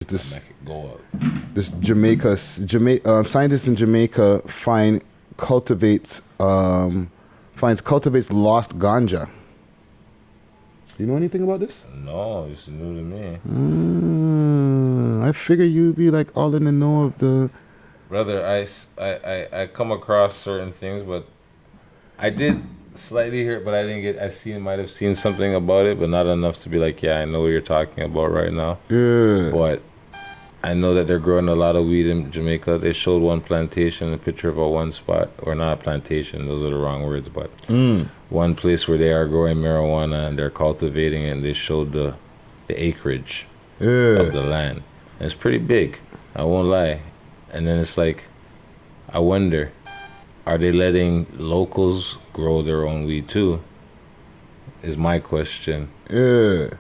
This Make it go up. this scientists in Jamaica cultivates lost ganja. You know anything about this? No, it's new to me. I figure you'd be like all in the know of the. Brother, I come across certain things, but I did slightly hear it, but I didn't get. Might have seen something about it, but not enough to be like, yeah, I know what you're talking about right now. Yeah. But I know that they're growing a lot of weed in Jamaica. They showed one plantation, a picture of one spot, or not a plantation, those are the wrong words, but one place where they are growing marijuana and they're cultivating it, and they showed the acreage of the land. And it's pretty big, I won't lie. And then it's like, I wonder, are they letting locals grow their own weed too? Is my question. Yeah.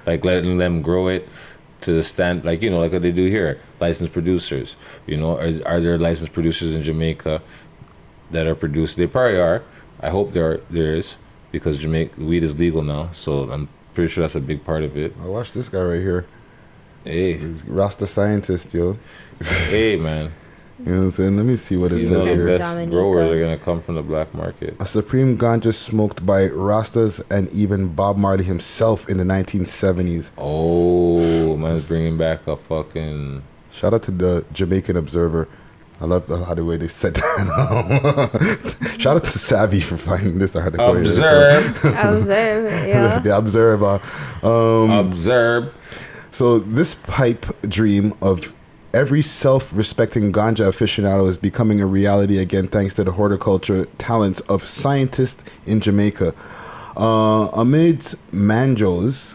Like letting them grow it to the stand, like, you know, like what they do here, licensed producers. You know, are there licensed producers in Jamaica that are produced? They probably are. I hope there is, because Jamaica weed is legal now, so I'm pretty sure that's a big part of it. I watch this guy right here. Hey, Rasta scientist, yo. hey, man. You know what I'm saying? Let me see what it You says know the here. best growers are gonna come from the black market. A supreme ganja smoked by Rastas and even Bob Marley himself in the 1970s. Oh, man's bringing back a fucking. Shout out to the Jamaican Observer. I love how the way they said that. Shout out to Savy for finding this article. Observe. Observe, yeah. The Observer. Observe. So this pipe dream of every self-respecting ganja aficionado is becoming a reality again thanks to the horticulture talents of scientists in Jamaica. Amid manjos,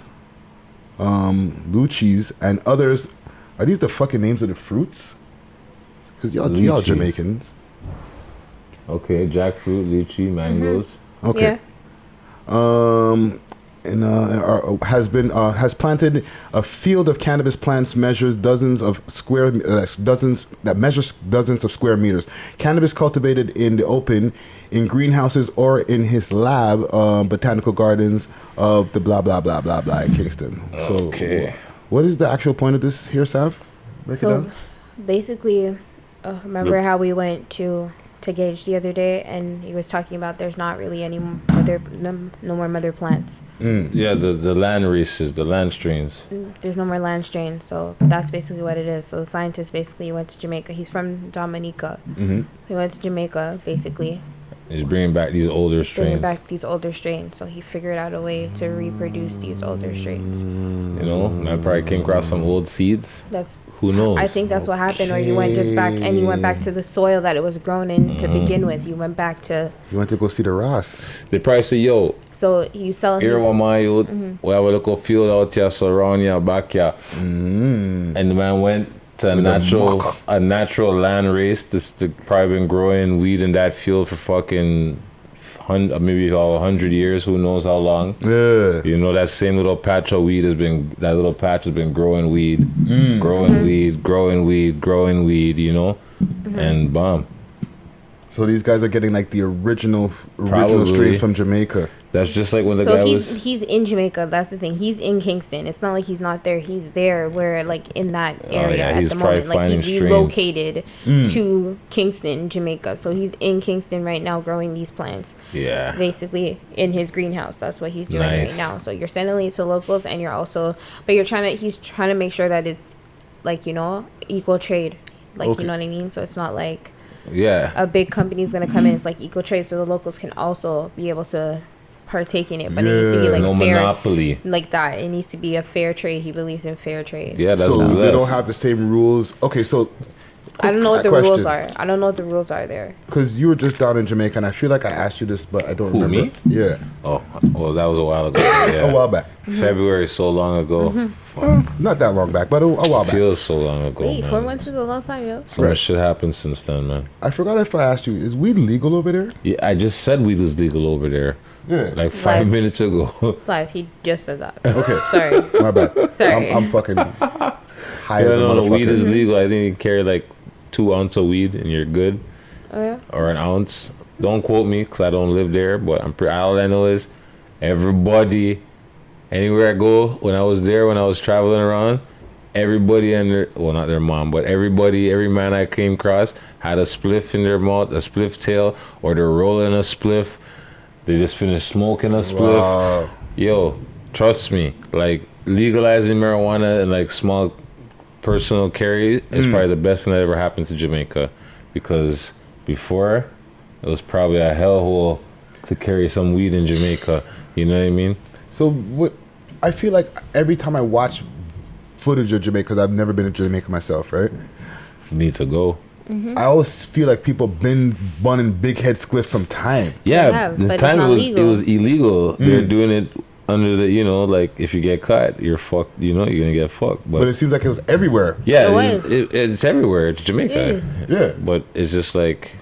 luchis, and others. Are these the fucking names of the fruits? Because y'all Jamaicans. Okay, jackfruit, lychee, mangoes. Okay. Yeah. Has planted a field of cannabis plants measures dozens of square meters. Cannabis cultivated in the open, in greenhouses, or in his lab, botanical gardens of the blah blah blah blah blah in Kingston. Okay. So, what is the actual point of this here, Sav? Break it down. Basically, remember how we went to Gage the other day, and he was talking about there's not really any no more mother plants. Yeah, the land races, the land strains. There's no more land strains, so that's basically what it is. So the scientist basically went to Jamaica. He's from Dominica. He went to Jamaica basically. He's bringing back these older strains. So he figured out a way to reproduce these older strains. You know, I probably came across some old seeds. Who knows? I think that's what happened, or you went back to the soil that it was grown in to begin with. You went back to. You went to go see the Ross. They probably say, yo. So you sell. Here one my youth. We have a little field out here, so around your back here. And the man went to a natural land race. This probably been growing weed in that field for fucking maybe all 100 years. Who knows how long? Yeah. You know, that same little patch of weed has been growing weed, growing weed. You know, and bomb. So these guys are getting like the original Probably. strains from Jamaica. That's just like when the so guy he's in Jamaica. That's the thing. He's in Kingston. It's not like he's not there. He's there, where like in that area at the moment. Like he relocated to Kingston, Jamaica. So he's in Kingston right now, growing these plants. Yeah. Basically in his greenhouse. That's what he's doing Nice. right now. So you're sending it to locals, and you're also, but he's trying to make sure that it's like, you know, equal trade. Like, Okay. you know what I mean? So it's not like Yeah. a big company is gonna come in. It's like equal trade, so the locals can also be able to partake in it, but it needs to be like No fair, monopoly. like that. It needs to be a fair trade. He believes in fair trade. Yeah, that's So blessed. they don't have the same rules. Okay, so I don't know what the question. rules are. I don't know what the rules are there. Because you were just down in Jamaica, and I feel like I asked you this, but I don't Who, remember. me? Yeah, Oh, well, that was a while ago. Yeah. a while back. February, so long ago. Not that long back, but a while back. Feels so long ago, Wait, man. 4 months is a long time, yo. So much shit happened since then, man. I forgot if I asked you, is weed legal over there? Yeah, I just said weed was legal over there. Yeah. Like 5 minutes ago. Live, he just said that. Okay. Sorry. My bad. Sorry. I'm fucking high as a No, weed is motherfucker. legal. I think you carry like 2 ounces of weed and you're good. Oh yeah. Or an ounce. Don't quote me because I don't live there. But all I know is everybody Anywhere I go, when I was traveling around, everybody and not their mom, but every man I came across had a spliff in their mouth, a spliff tail, or they're rolling a spliff. They just finished smoking a spliff. Wow. Yo, trust me, like legalizing marijuana and like small personal carry is probably the best thing that ever happened to Jamaica, because before it was probably a hellhole to carry some weed in Jamaica. You know what I mean? So what? I feel like every time I watch footage of Jamaica, 'cause I've never been to Jamaica myself, right? You need to go. Mm-hmm. I always feel like people been bunning big head spliff from time. Yeah, the time it was illegal. They're doing it under the, you know, like if you get caught, you're fucked. You know, you're gonna get fucked. But it seems like it was everywhere. Yeah, it's everywhere. It's Jamaica. It is. Yeah, but it's just like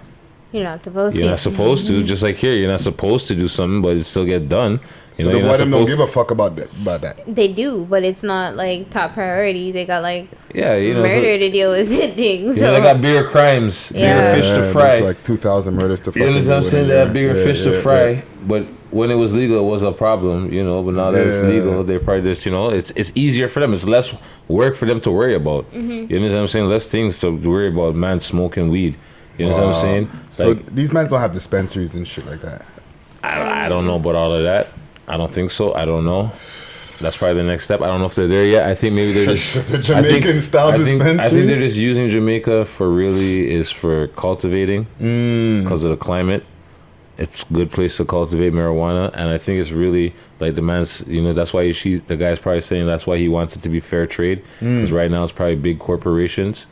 you're not supposed to. You're not supposed to. Just like here, you're not supposed to do something, but it still get done. You so know, why them don't give a fuck about that? They do, but it's not like top priority. They got like murder to deal with it things. So. They got bigger crimes, bigger fish to fry. Like 2,000 murders to fry. You know what I'm saying? They have bigger fish to fry. But when it was legal, it was a problem, you know. But now that it's legal, they probably just, you know, it's easier for them. It's less work for them to worry about. Mm-hmm. You know what I'm saying? Less things to worry about. Man smoking weed. You know what I'm saying? So these men don't have dispensaries and shit like that. I don't know about all of that. I don't think so. I don't know. That's probably the next step. I don't know if they're there yet. I think maybe they're just the Jamaican style dispensary. I think they're just using Jamaica for cultivating because of the climate. It's a good place to cultivate marijuana, and I think it's really like the man's. You know, that's why the guy's probably saying that's why he wants it to be fair trade, because right now it's probably big corporations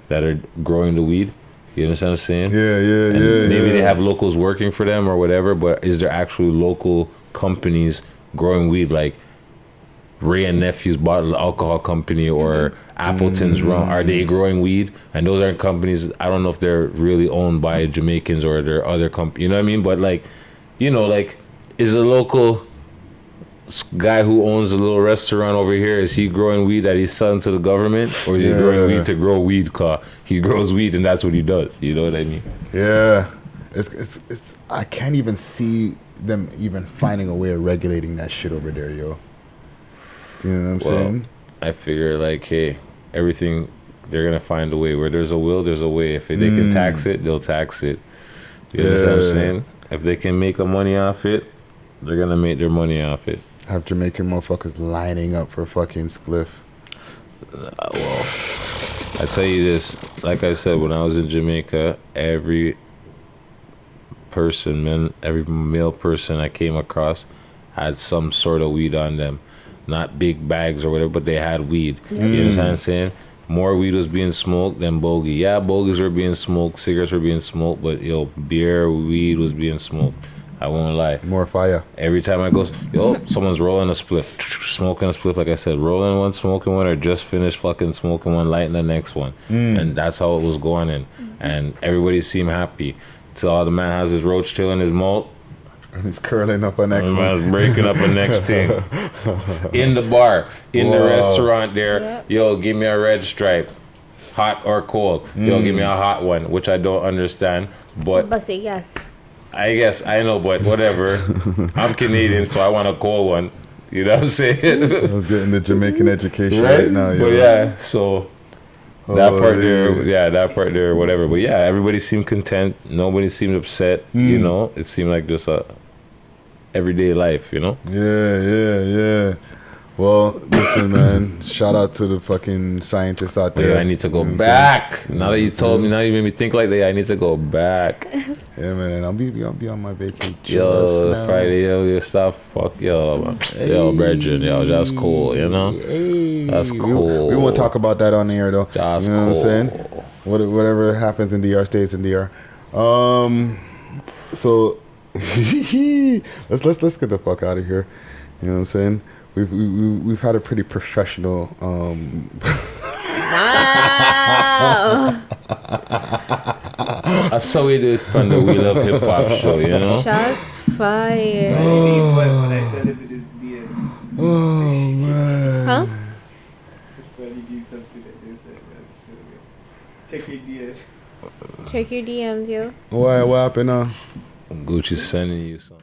that are growing the weed. You understand what I'm saying? Yeah. Maybe they have locals working for them or whatever, but is there actually local companies growing weed, like Ray and Nephew's bottled alcohol company or Appleton's rum? Are they growing weed? And those aren't companies. I don't know if they're really owned by Jamaicans or they're other companies. You know what I mean? But like, you know, like, is a local guy who owns a little restaurant over here, is he growing weed that he's selling to the government, or is he growing weed to grow weed? Cause he grows weed and that's what he does. You know what I mean? Yeah, it's I can't even see them even finding a way of regulating that shit over there, yo. You know what I'm saying? I figure like, hey, everything, they're gonna find a way. Where there's a will, there's a way. If they can tax it, they'll tax it. You know what I'm saying? If they can make the money off it, they're gonna make their money off it. Have Jamaican motherfuckers lining up for fucking spliff. I tell you this, like I said, when I was in Jamaica, every male person I came across had some sort of weed on them. Not big bags or whatever, but they had weed. You understand what I'm saying? More weed was being smoked than bogey. Yeah, bogeys were being smoked, cigarettes were being smoked, but beer, weed was being smoked. I won't lie. More fire. Every time I go, someone's rolling a spliff, smoking a spliff, like I said, rolling one, smoking one, or just finished fucking smoking one, lighting the next one. And that's how it was going in. And everybody seemed happy. Till all the man has his roach tail in his mouth. And he's curling up a next one. Man's breaking up a next thing. In the bar, in the restaurant there, give me a red stripe. Hot or cold. Give me a hot one, which I don't understand. But say yes. I guess I know, but whatever. I'm Canadian, so I want a cold one. You know what I'm saying? I'm getting the Jamaican education right now. But so that part there, whatever. But yeah, everybody seemed content. Nobody seemed upset. You know, it seemed like just a everyday life. You know? Yeah. Well, listen, man. Shout out to the fucking scientists out there. I need to go back. Now that you told me, now you made me think like that. I need to go back. Yeah, man. I'll be on my vacation. Friday, your stuff. Fuck, brethren, that's cool. You know, that's cool. We won't talk about that on the air though. That's you know cool. What I'm saying? Whatever happens in DR stays in DR. So let's get the fuck out of here. You know what I'm saying? We've had a pretty professional That's how we do it on the We Love Hip Hop show, you know? Shots fired. When I said it is DM. Oh man. Huh? Check your DMs. Check your DMs, yo. What happened now? Gucci's sending you something.